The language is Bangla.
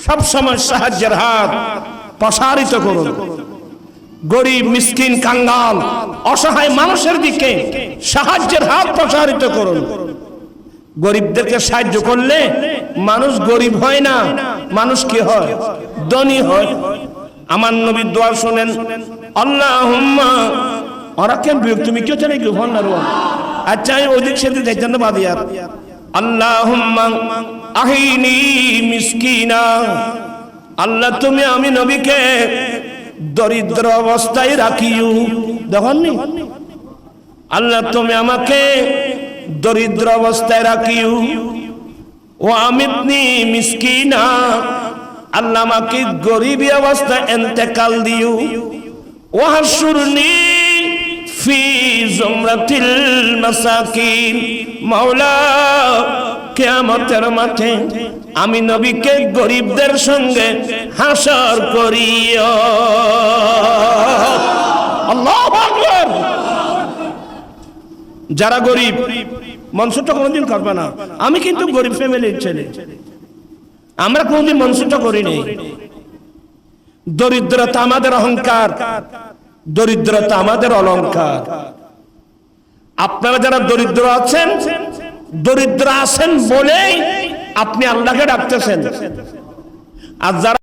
সব সময় সাহায্যের হাত প্রসারিত করুন। গরিব, মিসকিন, কাঙ্গাল, অসহায় মানুষের দিকে সাহায্যের হাত প্রসারিত করুন। গরিবদেরকে সাহায্য করলে মানুষ গরিব হয় না, মানুষ কি হয়? ধনী হয়। আমার নবীর দোয়া শুনেন, আল্লাহুম্মা, ওরা কেন তুমি কেউ জানে কি হন না? আচ্ছা ওদিক সেদিক যাইতেন না বাদিয়ার। আল্লাহুম্মা আহিনি মিসকিনা, আল্লাহ তুমি আমি নবীকে দরিদ্র অবস্থায় রাখিও। দেখুননি, আল্লাহ তুমি আমাকে দরিদ্র অবস্থায় রাখিও। ও আমিতনি মিসকিনা, আল্লাহ আমাকে গরিবী অবস্থায় ইন্তেকাল দিও। ও হাসুরনি ফি জুমরাতিল মাসাকিন, মাওলা কিয়ামতের মাঠে আমি নবীকে গরিবদের সঙ্গে হাসর করিও। আল্লাহু আকবার। যারা গরিব মনসুরটা কোনোদিন করবে না। আমি কিন্তু গরিব ফ্যামিলির ছেলে, আমরা কোনোদিন মনসুরটা করিনি। দরিদ্রতা আমাদের অহংকার, দরিদ্রতা আমাদের অলংকার। আপনারা যারা দরিদ্র আছেন, দরিদ্র আছেন বলেই আপনি আল্লাহকে ডাকতেছেন। আর যারা